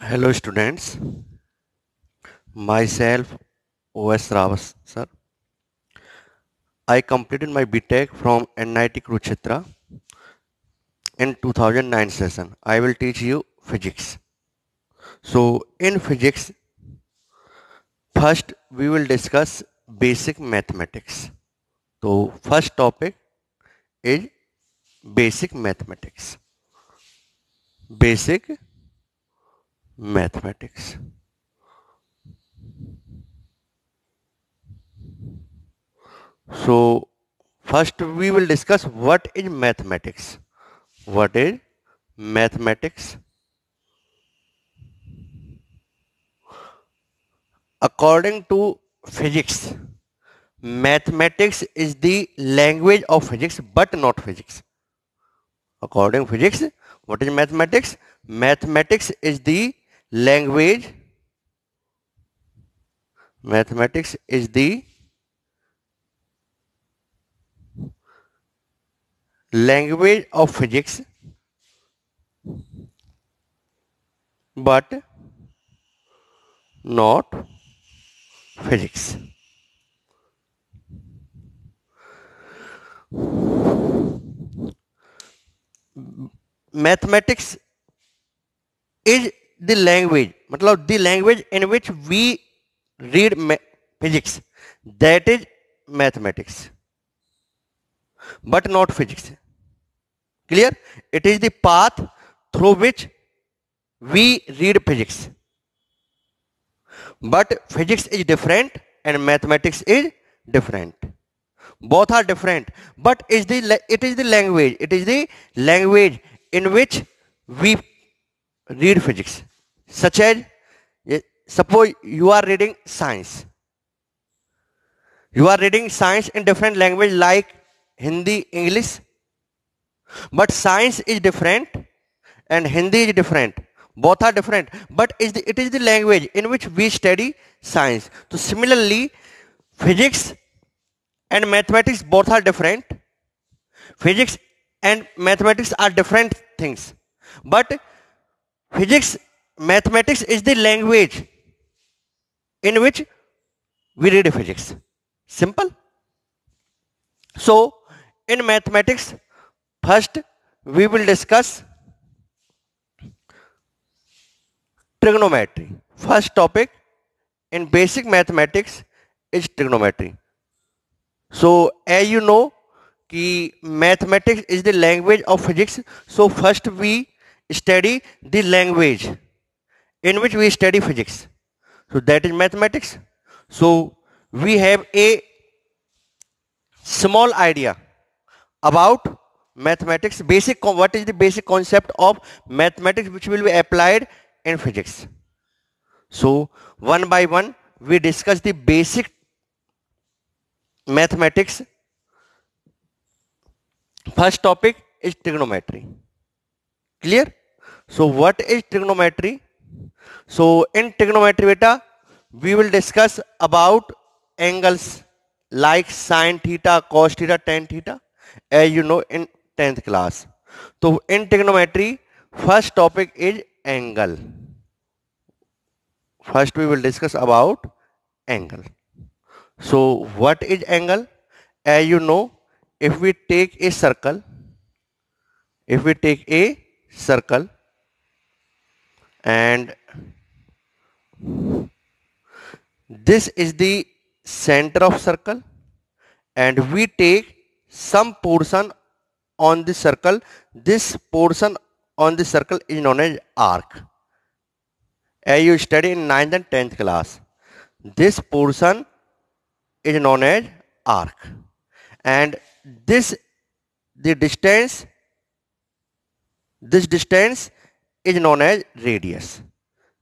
Hello students, myself OS Ravas sir. I completed my BTech from NIT Kurukshetra in 2009 session. I will teach you physics. So in physics, first we will discuss basic mathematics. So first topic is basic mathematics. Basic mathematics. So first we will discuss what is mathematics. What is mathematics? According to physics, mathematics is the language of physics but not physics. According to physics, what is mathematics? Mathematics is the language. Mathematics is the language of physics but not physics. Mathematics is the language, मतलब the language in which we read physics. That is mathematics, but not physics. Clear? It is the path through which we read physics. But physics is different and mathematics is different. Both are different, but it is the language. It is the language in which we read physics. Such as, suppose you are reading science. You are reading science in different language like Hindi, English. But science is different and Hindi is different. Both are different, but it is the language in which we study science. So similarly, physics and mathematics both are different. Physics and mathematics are different things. But physics, mathematics is the language in which we read physics. Simple. So in mathematics, first we will discuss trigonometry. First topic in basic mathematics is trigonometry. So as you know कि mathematics is the language of physics. So first we study the language in which we study physics. So that is mathematics. So we have a small idea about mathematics. What is the basic concept of mathematics which will be applied in physics. So one by one we discuss the basic mathematics. First topic is trigonometry. Clear? So what is trigonometry? So in trigonometry beta, we will discuss about angles like sine theta, cos theta, tan theta, as you know in 10th class. So in trigonometry, first topic is angle. First we will discuss about angle. So what is angle? As you know, if we take a circle, and this is the center of circle and we take some portion on the circle, this portion on the circle is known as arc. As you study in 9th and 10th class, this portion is known as arc, and this distance is known as radius.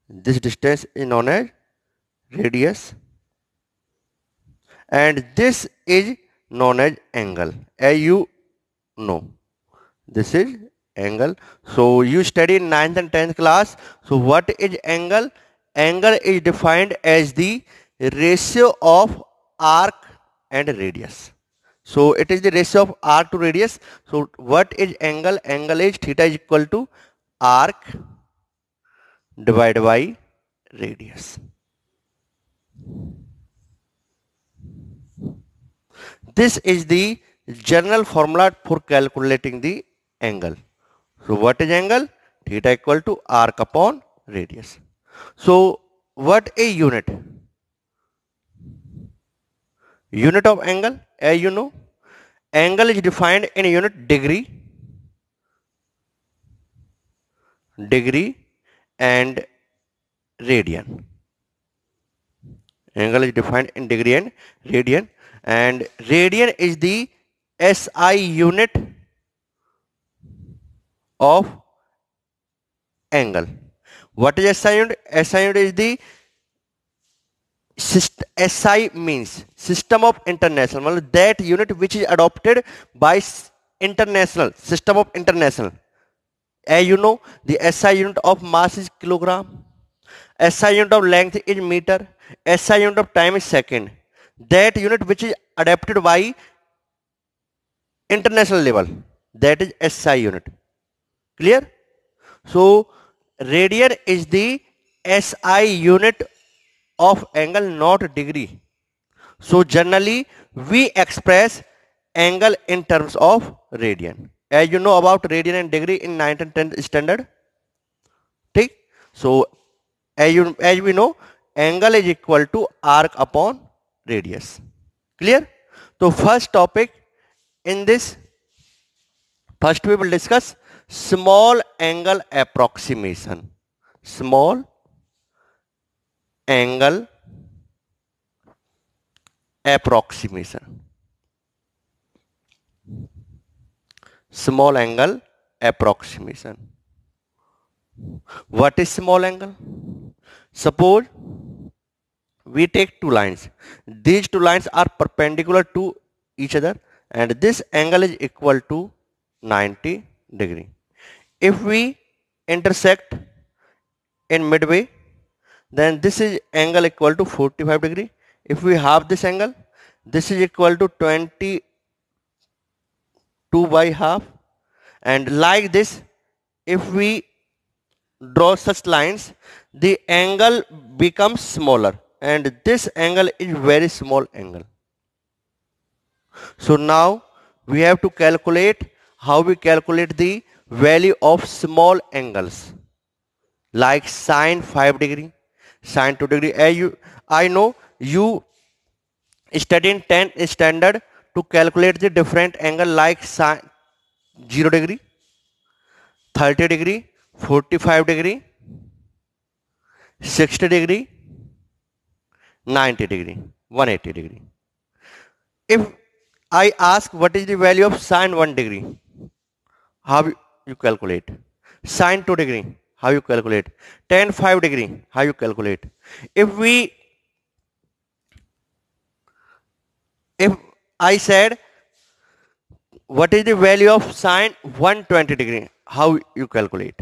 This distance is known as radius, and this is known as angle. As you know, this is angle. So you study in 9th and 10th class. So what is angle? Angle is defined as the ratio of arc and radius. So it is the ratio of arc to radius. So what is angle? Angle is theta is equal to arc divided by radius. This is the general formula for calculating the angle. So what is angle? Theta equal to arc upon radius. So what a unit? Unit of angle, as you know, angle is defined in unit degree, and radian. Angle is defined in degree and radian is the SI unit of angle. What is SI unit? SI unit is the SI means System of International, that unit which is adopted by international system of international. As you know, the SI unit of mass is kilogram, SI unit of length is meter, SI unit of time is second. That unit which is adapted by international level, that is SI unit. Clear? So radian is the SI unit of angle, not degree. So generally we express angle in terms of radian. As you know about radian and degree in 9th and 10th standard. ठीक? So as we know, angle is equal to arc upon radius. Clear? So first topic in this, first we will discuss small angle approximation. Small angle approximation. Small angle approximation. What is small angle? Suppose we take two lines. These two lines are perpendicular to each other and this angle is equal to 90 degree. If we intersect in midway, then this is angle equal to 45 degree. If we halve this angle, this is equal to 22 by half. And like this, if we draw such lines, the angle becomes smaller and this angle is very small angle. So now we have to calculate how we calculate the value of small angles like sine 5 degree, sine 2 degree. I know you study in 10th standard to calculate the different angle like sine 0 degree, 30 degree, 45 degree, 60 degree, 90 degree, 180 degree. If I ask what is the value of sine 1 degree, how you calculate? Sine 2 degree, how you calculate? Tan 5 degree, how you calculate? If I said what is the value of sine 120 degree, how you calculate?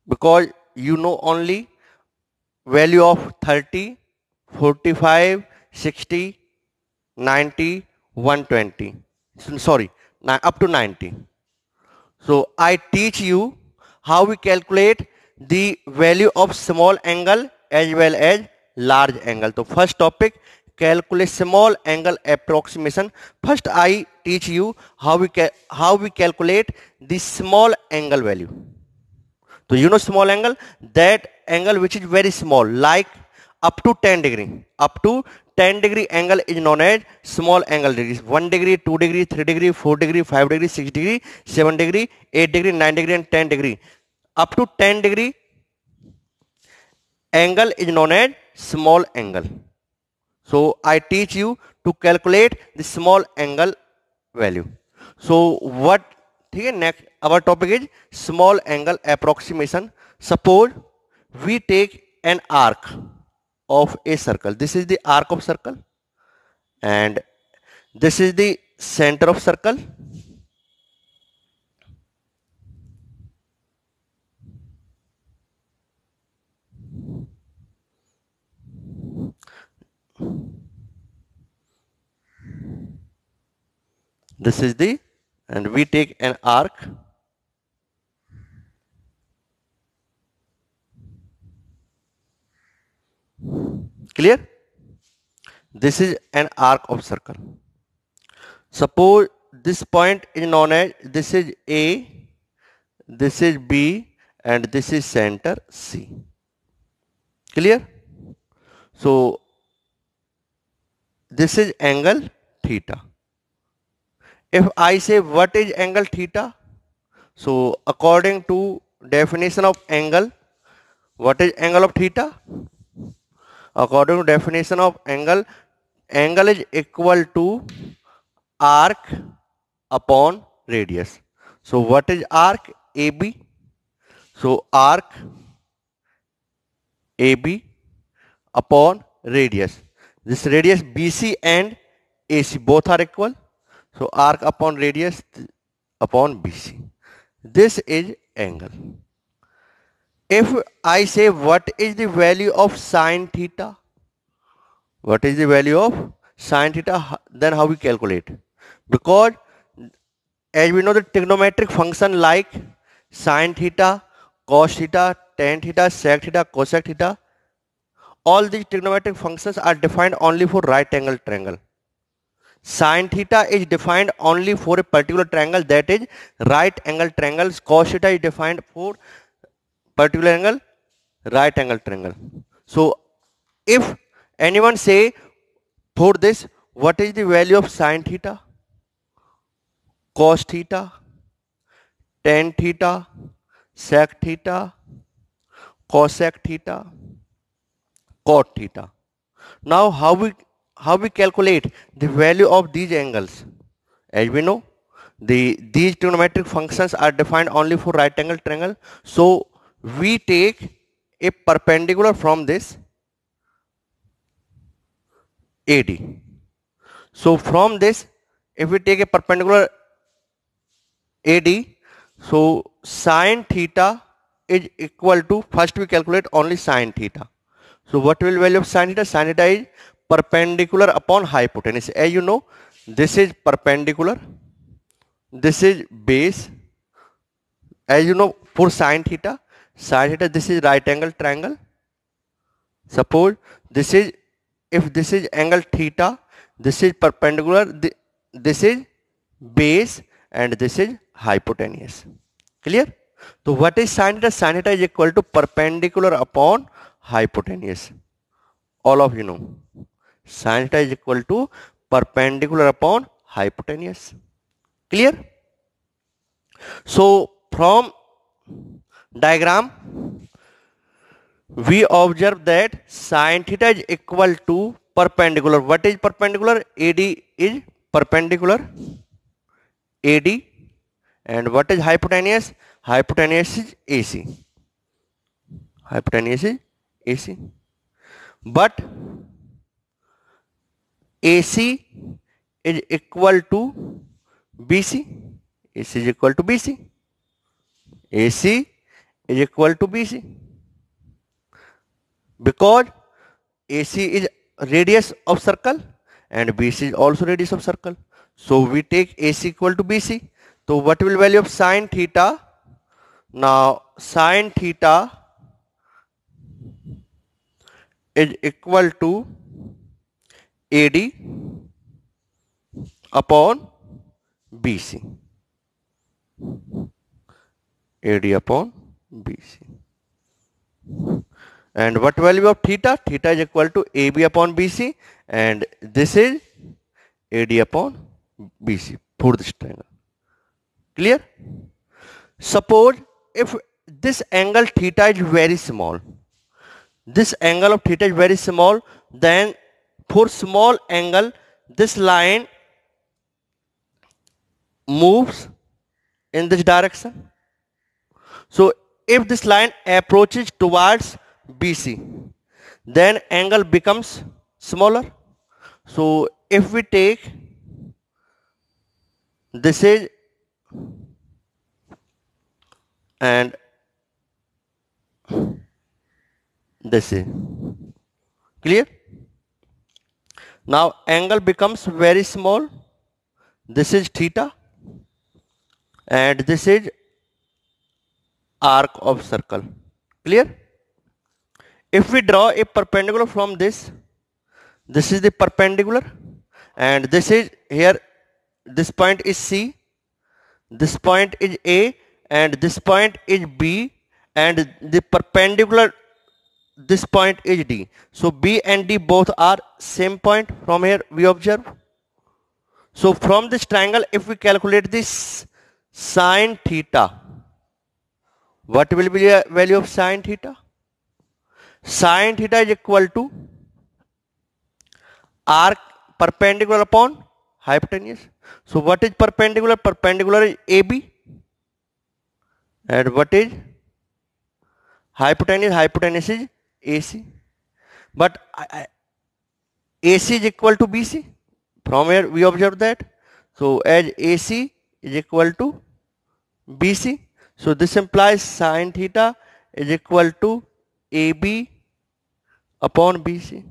Because you know only value of 30, 45, 60, 90, 120. Sorry, up to 90. So I teach you how we calculate the value of small angle as well as large angle. So first topic, calculate small angle approximation. First I teach you how we calculate the small angle value. So you know small angle, that angle which is very small, like up to 10 degree. Up to 10 degree angle is known as small angle degrees. 1 degree, 2 degree, 3 degree, 4 degree, 5 degree, 6 degree, 7 degree, 8 degree, 9 degree and 10 degree. Up to 10 degree angle is known as small angle. So I teach you to calculate the small angle value. So what, next our topic is small angle approximation. Suppose we take an arc of a circle. This is the arc of circle and this is the center of circle. This is the, and we take an arc Clear? This is an arc of circle. Suppose this point is known as, this is A, this is B, and this is center C. Clear? So this is angle theta. If I say what is angle theta, so according to definition of angle, what is angle of theta? According to definition of angle, angle is equal to arc upon radius. So what is arc? AB. So arc AB upon radius. This radius BC and AC both are equal. So arc upon radius upon BC. This is angle. If I say what is the value of sine theta? What is the value of sine theta? Then how we calculate? Because as we know the trigonometric function like sine theta, cos theta, tan theta, sec theta, cosec theta, all these trigonometric functions are defined only for right angle triangle. Sine theta is defined only for a particular triangle, that is right angle triangles. Cos theta is defined for particular angle, right angle triangle. So if anyone say for this, what is the value of sine theta, cos theta, tan theta, sec theta, cosec theta, cot theta. Now how we calculate the value of these angles? As we know, these trigonometric functions are defined only for right angle triangle. So we take a perpendicular from this AD. So from this, if we take a perpendicular AD, so sine theta is equal to, first we calculate only sine theta. So what will value of sine theta? Sine theta is perpendicular upon hypotenuse. As you know, this is perpendicular, this is base. As you know, for sine theta, this is right angle triangle. Suppose this is, if this is angle theta, this is perpendicular, this is base, and this is hypotenuse. Clear? So what is sine theta? Sine theta is equal to perpendicular upon hypotenuse. All of you know. Sine theta is equal to perpendicular upon hypotenuse. Clear? So from diagram, we observe that sine theta is equal to perpendicular. What is perpendicular? AD is perpendicular. AD. And what is hypotenuse? Hypotenuse is AC. Hypotenuse is AC. But AC is equal to BC. AC is equal to BC. AC is equal to BC. Because AC is radius of circle and BC is also radius of circle. So we take AC equal to BC. So what will value of sine theta? Now sine theta is equal to AD upon BC. AD upon BC. And what value of theta? Theta is equal to AB upon BC, and this is AD upon BC for this triangle. Clear? Suppose if this angle theta is very small, this angle of theta is very small, then for small angle this line moves in this direction. So if this line approaches towards BC, then angle becomes smaller. So if we take, this is, and this is, clear? Now angle becomes very small. This is theta and this is arc of circle. Clear? If we draw a perpendicular from this, This is the perpendicular, and this is here, this point is C, this point is A, and this point is B, and the perpendicular, this point is D. So B and D both are same point. From here we observe. So from this triangle, if we calculate this sine theta, what will be the value of sine theta? Sine theta is equal to arc perpendicular upon hypotenuse. So what is perpendicular? Perpendicular is AB. And what is hypotenuse? Hypotenuse is AC. But AC is equal to BC. From here we observe that. So as AC is equal to BC. So this implies sine theta is equal to AB upon BC.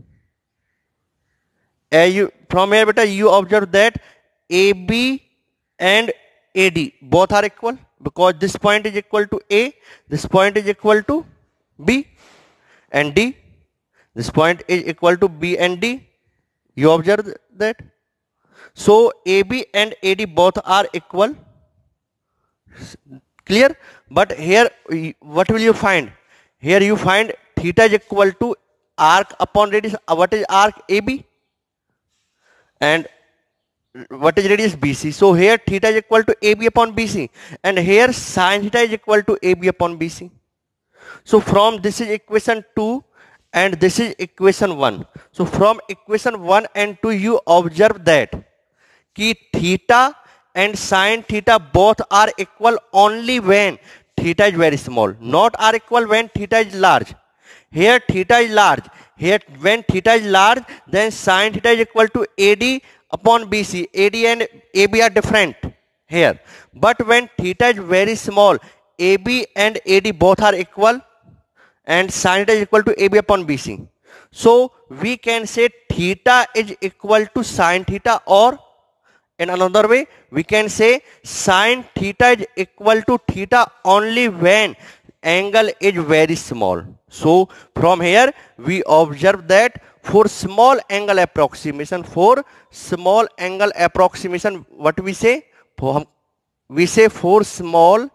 From here beta, you observe that AB and AD both are equal, because this point is equal to A, this point is equal to B and D, this point is equal to B and D. You observe that. So AB and AD both are equal. Clear? But here what will you find? Here you find theta is equal to arc upon radius. What is arc? AB. And what is radius? BC. So here theta is equal to AB upon BC, and here sine theta is equal to AB upon BC. So from this is equation 2 and this is equation 1. So from equation 1 and 2 you observe that कि theta and sine theta both are equal only when theta is very small, not are equal when theta is large. Here theta is large. Here when theta is large, then sine theta is equal to AD upon BC. AD and AB are different here. But when theta is very small, AB and AD both are equal, and sine theta is equal to AB upon BC. So we can say theta is equal to sine theta, or in another way we can say sine theta is equal to theta only when angle is very small. So from here we observe that for small angle approximation, what we say? We say for small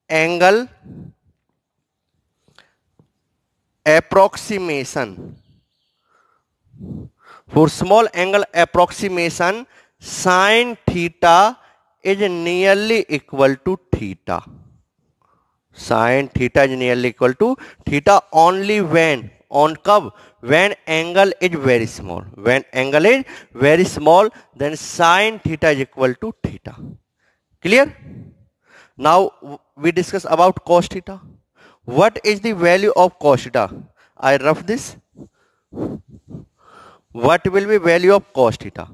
angle approximation, sine theta is nearly equal to theta. Sine theta is nearly equal to theta only when, when angle is very small. When angle is very small, then sine theta is equal to theta. Clear? Now we discuss about cos theta. What is the value of cos theta? I rough this. What will be value of cos theta?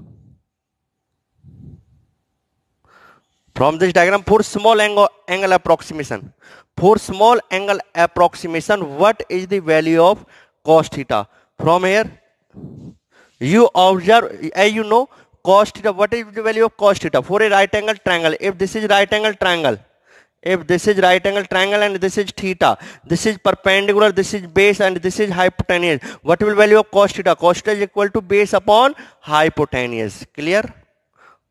From this diagram, for small angle approximation. For small angle approximation, what is the value of cos theta? From here, you observe, as you know, cos theta. What is the value of cos theta? For a right angle triangle, if this is right angle triangle, and this is theta, this is perpendicular, this is base, and this is hypotenuse, what will value of cos theta? Cos theta is equal to base upon hypotenuse. Clear?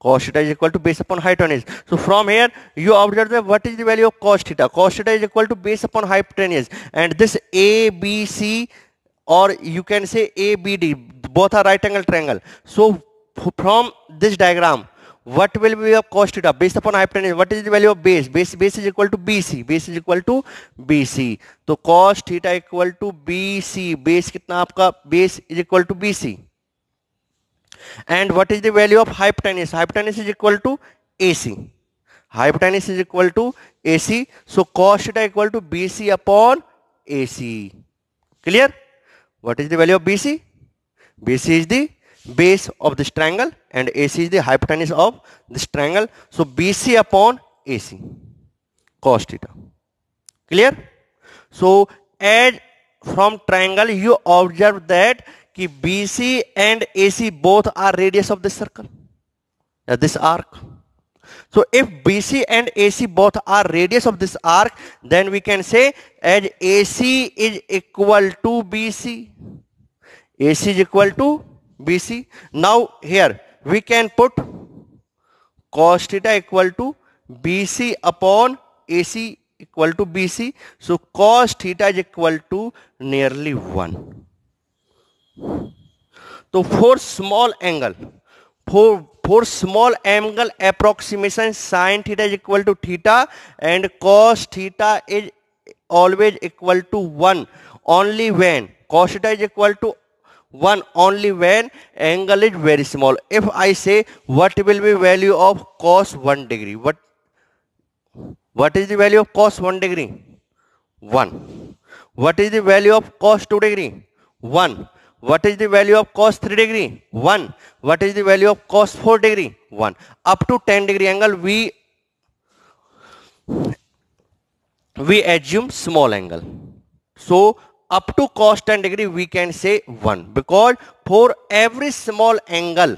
Cos theta is equal to base upon hypotenuse. So from here you observe that what is the value of cos theta? Cos theta is equal to base upon hypotenuse, and this ABC, or you can say ABD, both are right angle triangle. So from this diagram, what will be of cos theta? Based upon hypotenuse, what is the value of base? Base is equal to BC. Base is equal to BC. So cos theta equal to BC. Base कितना आपका? Base is equal to BC. And what is the value of hypotenuse? Hypotenuse is equal to AC. Hypotenuse is equal to AC. So cos theta equal to BC upon AC. Clear? What is the value of BC? BC is the base of this triangle and AC is the hypotenuse of this triangle. So BC upon AC. Cos theta. Clear? So as from triangle you observe that BC and AC both are radius of this circle, this arc. So if BC and AC both are radius of this arc, then we can say as AC is equal to BC, AC is equal to BC. Now here we can put cos theta equal to BC upon AC equal to BC. So cos theta is equal to nearly 1. So for small angle approximation, sin theta is equal to theta and cos theta is always equal to 1 only when cos theta is equal to 1 only when angle is very small. If I say what will be value of cos 1 degree, what is the value of cos 1 degree? 1. What is the value of cos 2 degree? 1. What is the value of cos 3 degree? 1. What is the value of cos 4 degree? 1. Up to 10 degree angle we assume small angle. So up to cos 10 degree we can say 1 because for every small angle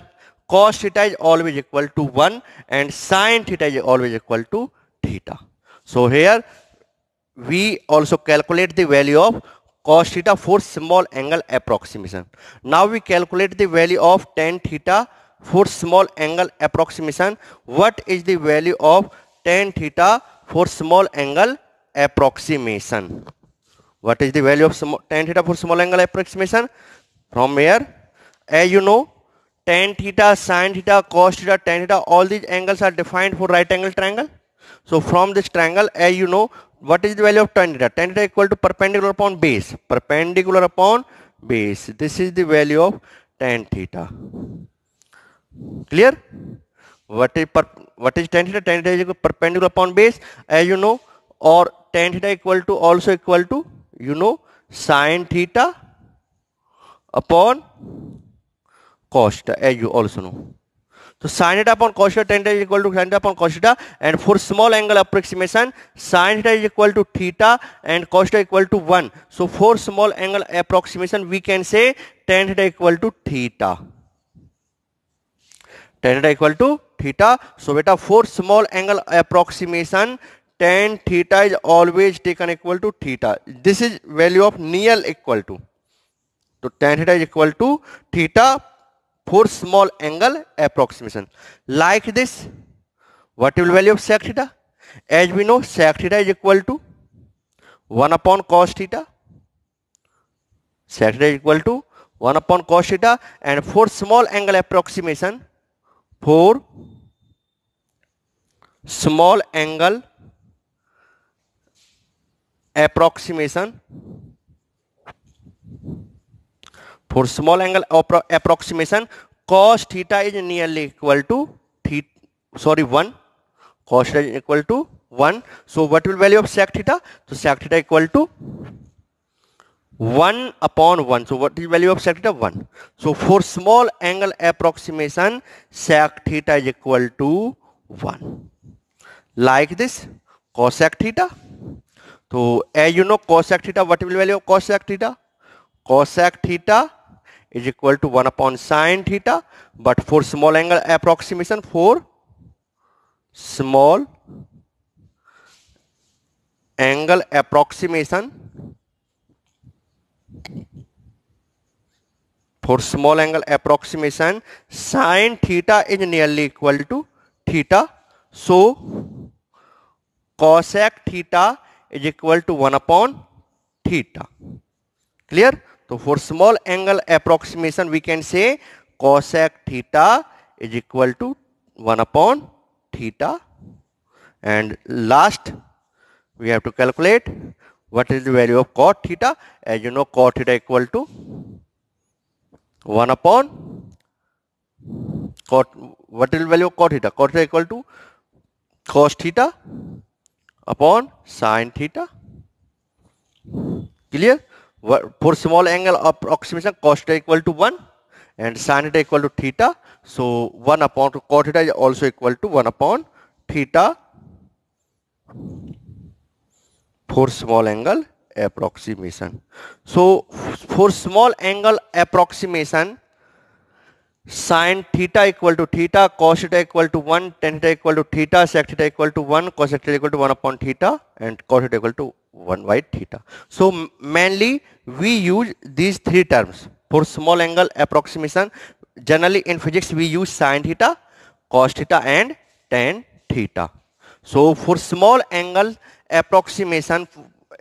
cos theta is always equal to 1 and sin theta is always equal to theta. So here we also calculate the value of cos theta for small angle approximation. Now we calculate the value of tan theta for small angle approximation. What is the value of tan theta for small angle approximation? What is the value of tan theta for small angle approximation? From here, as you know, tan theta, sin theta, cos theta, tan theta, all these angles are defined for right angle triangle. So from this triangle, as you know, what is the value of tan theta? Tan theta equal to perpendicular upon base. Perpendicular upon base. This is the value of tan theta. Clear? What is tan theta? Tan theta is equal to perpendicular upon base, as you know, or tan theta equal to also equal to, you know, sin theta upon cos theta, as you also know. So sin theta upon cos theta, tan theta is equal to sin theta upon cos theta, and for small angle approximation, sin theta is equal to theta and cos theta equal to 1. So for small angle approximation, we can say tan theta equal to theta. Tan theta equal to theta. So beta, for small angle approximation, tan theta is always taken equal to theta. This is value of near equal to. So tan theta is equal to theta for small angle approximation. Like this, what will value of sec theta? As we know, sec theta is equal to 1 upon cos theta. Sec theta is equal to 1 upon cos theta, and for small angle approximation, for small angle approximation, for small angle approximation, cos theta is nearly equal to 1. Cos theta is equal to 1. So what will value of sec theta? So sec theta equal to 1 upon 1. So what is value of sec theta? 1. So for small angle approximation, sec theta is equal to 1. Like this, cosec theta. So as you know, cosec theta, what will value of cosec theta? Cosec theta is equal to 1 upon sin theta, but for small angle approximation, for small angle approximation, sin theta is nearly equal to theta. So cosec theta is equal to 1 upon theta. Clear? So for small angle approximation, we can say cosec theta is equal to 1 upon theta. And last, we have to calculate what is the value of cot theta. As you know, cot theta equal to 1 upon cot. What is the value of cot theta? Cot theta equal to cos theta upon sin theta. Clear? For small angle approximation, cos theta equal to 1 and sin theta equal to theta. So 1 upon cot theta is also equal to 1 upon theta for small angle approximation. So for small angle approximation, sin theta equal to theta, cos theta equal to 1, tan theta equal to theta, sec theta equal to 1, cos theta equal to 1 upon theta, and cos theta equal to 1 by theta. So mainly we use these three terms. For small angle approximation, generally in physics we use sin theta, cos theta and tan theta. So for small angle approximation,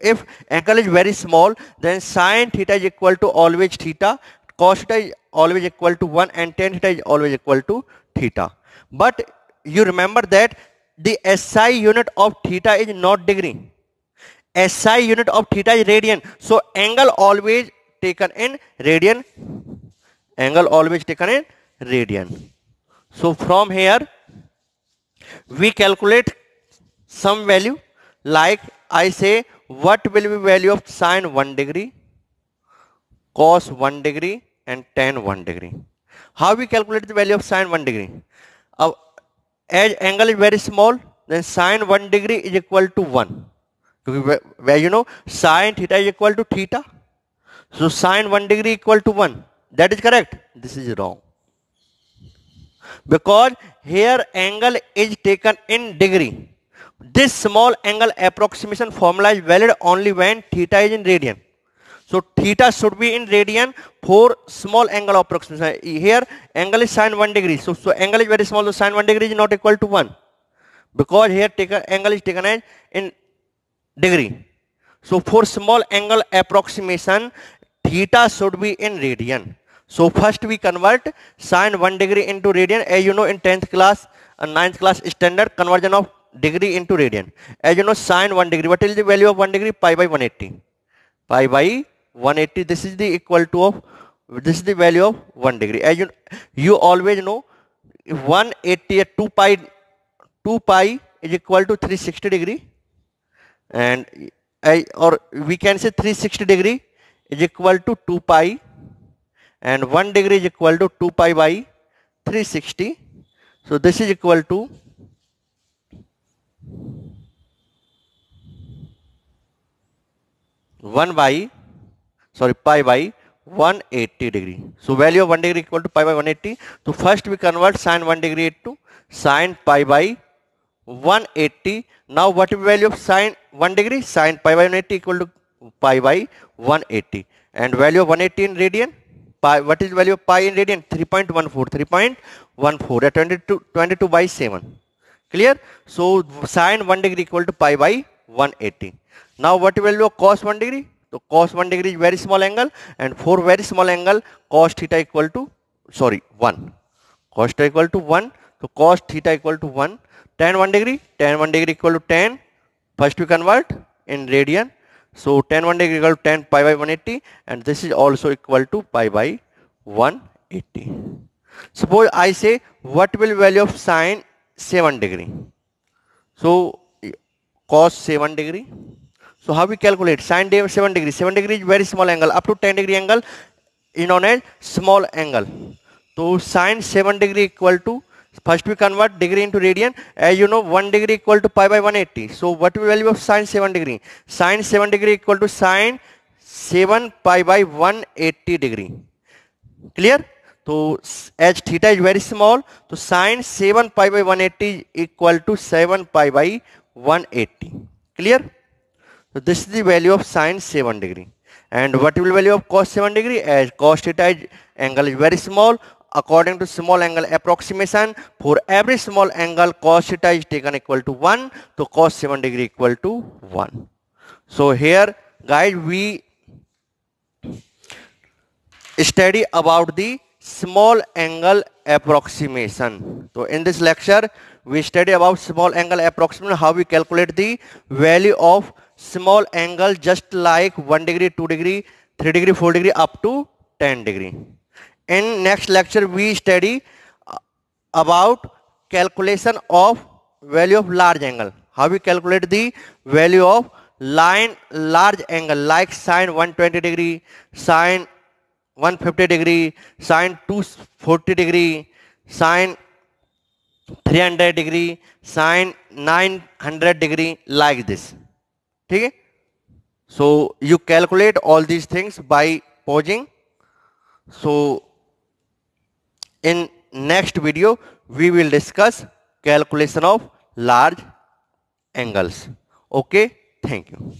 if angle is very small, then sin theta is equal to always theta, cos theta is always equal to 1 and tan theta is always equal to theta. But you remember that the SI unit of theta is not degree. SI unit of theta is radian. So angle always taken in radian. Angle always taken in radian. So from here we calculate some value, like I say what will be value of sine 1 degree, cos 1 degree and tan 1 degree. How we calculate the value of sine 1 degree? As angle is very small, then sine 1 degree is equal to 1. Where you know sine theta is equal to theta. So sine 1 degree equal to 1. That is correct. This is wrong. Because here angle is taken in degree. This small angle approximation formula is valid only when theta is in radian. So theta should be in radian for small angle approximation. Here angle is sine 1 degree. So angle is very small, so sine 1 degree is not equal to 1. Because here angle is taken as in degree. So for small angle approximation, theta should be in radian. So first we convert sine 1 degree into radian. As you know in 10th class and 9th class standard conversion of degree into radian. As you know sine 1 degree, what is the value of 1 degree? Pi by 180. Pi by 180, this is the equal to of, this is the value of 1 degree. As you always know 180 at 2 pi is equal to 360 degree. And or we can say 360 degree is equal to 2 pi and 1 degree is equal to 2 pi by 360. So this is equal to pi by 180 degree. So value of 1 degree equal to pi by 180. So first we convert sine 1 degree into sine pi by 180. Now what is the value of sine 1 degree? Sine pi by 180 equal to pi by 180. And value of 180 in radian? Pi, what is the value of pi in radian? 3.14. 3.14 at 22 by 7. Clear? So sine 1 degree equal to pi by 180. Now what is the value of cos 1 degree? So cos 1 degree is very small angle, and for very small angle cos theta equal to 1. Cos theta equal to 1. So cos theta equal to 1. Tan 1 degree equal to tan. First we convert in radian. So tan 1 degree equal to tan pi by 180, and this is also equal to pi by 180. Suppose I say what will value of sine 7 degree? So cos 7 degree. So how we calculate sine 7 degree? 7 degree is very small angle. Up to 10 degree angle is known as small angle. So sine 7 degree equal to, first we convert degree into radian. As you know 1 degree equal to pi by 180. So what will value of sine 7 degree? Sine 7 degree equal to sine 7 pi by 180 degree. Clear? So as theta is very small, so sine 7 pi by 180 equal to 7 pi by 180. Clear? So this is the value of sine 7 degree. And what will value of cos 7 degree? As cos theta angle is very small, according to small angle approximation, for every small angle cos theta is taken equal to 1. So cos 7 degree equal to 1. So here guys we study about the small angle approximation. So in this lecture we study about small angle approximation, how we calculate the value of small angle just like 1 degree, 2 degree, 3 degree, 4 degree up to 10 degree. In next lecture we study about calculation of value of large angle. How we calculate the value of large angle like sine 120 degree, sine 150 degree, sine 240 degree, sine 300 degree, sine 900 degree, like this. Okay? So you calculate all these things by pausing. So in next video we will discuss calculation of large angles. Okay, thank you.